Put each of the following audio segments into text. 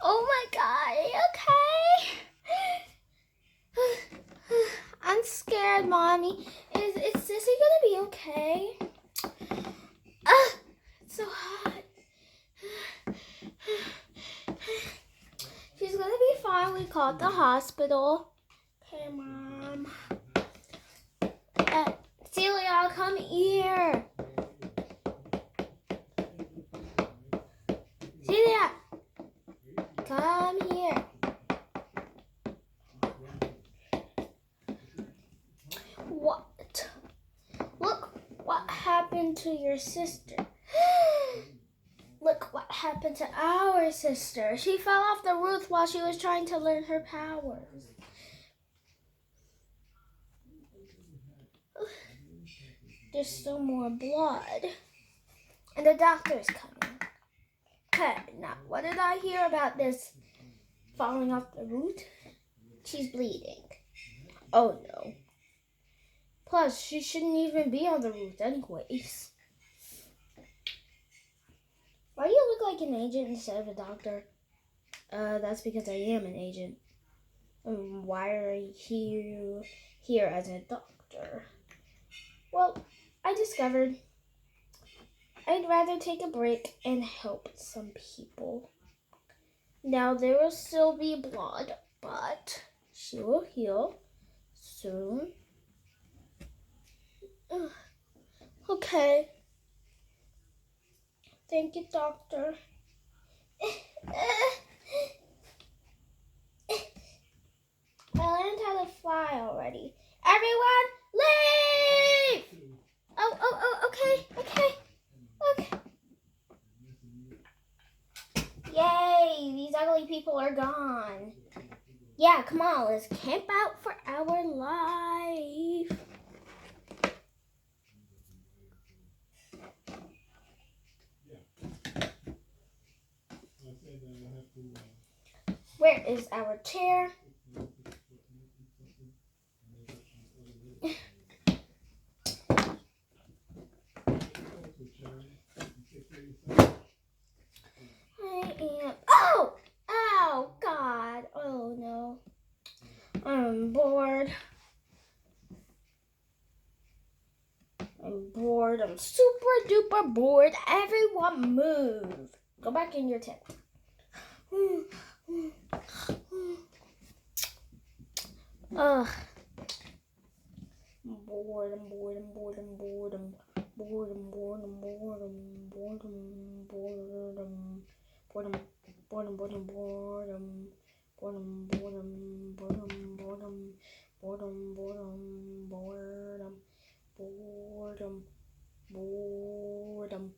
Oh my God, are you okay? I'm scared, Mommy. Is Sissy gonna be okay? It's so hot. She's gonna be fine. We called the hospital. Okay, Mom. Celia, come here. Celia, come here. What? Look what happened to your sister. Look what happened to our sister. She fell off the roof while she was trying to learn her powers. There's still more blood. And the doctor's coming. Okay, now what did I hear about this falling off the roof? She's bleeding. Oh no. Plus, she shouldn't even be on the roof anyways. Why do you look like an agent instead of a doctor? That's because I am an agent. Why are you here as a doctor? Well, I discovered I'd rather take a break and help some people. Now there will still be blood, but she will heal soon. Okay. Thank you, doctor. I learned how to fly already. Everyone, leave! Okay. Yay, these ugly people are gone. Yeah, come on, let's camp out for our life. Where is our chair? Oh, God. Oh, no. I'm bored. I'm super duper bored. Everyone move. Go back in your tent. Ugh. Boredom.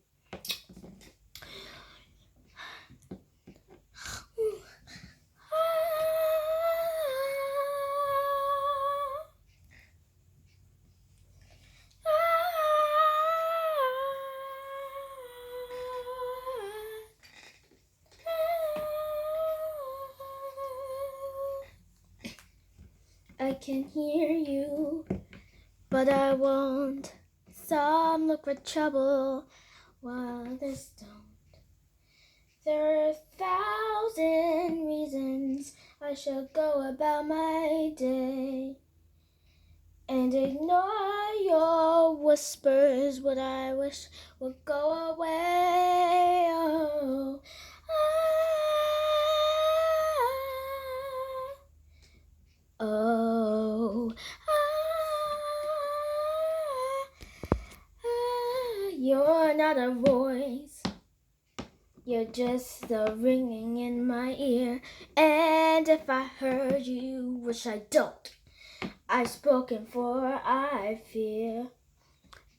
I can hear you, but I won't. Some look for trouble, while others don't. There are 1,000 reasons I should go about my day and ignore your whispers. What I wish would go away. You're not a voice. You're just the ringing in my ear. And if I heard you, which I don't, I've spoken for I fear.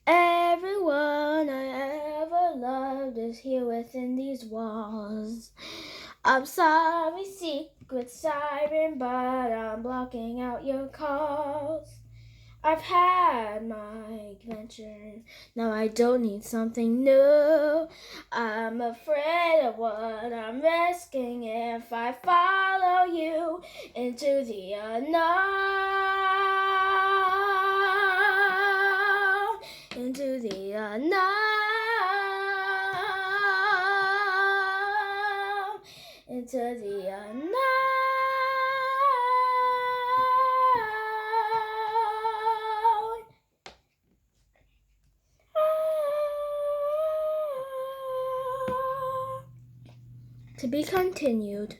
Everyone I ever loved is here within these walls. I'm sorry, secret siren, but I'm blocking out your calls. I've had my adventure, now I don't need something new. I'm afraid of what I'm risking if I follow you into the unknown, into the unknown, into into the unknown. To be continued.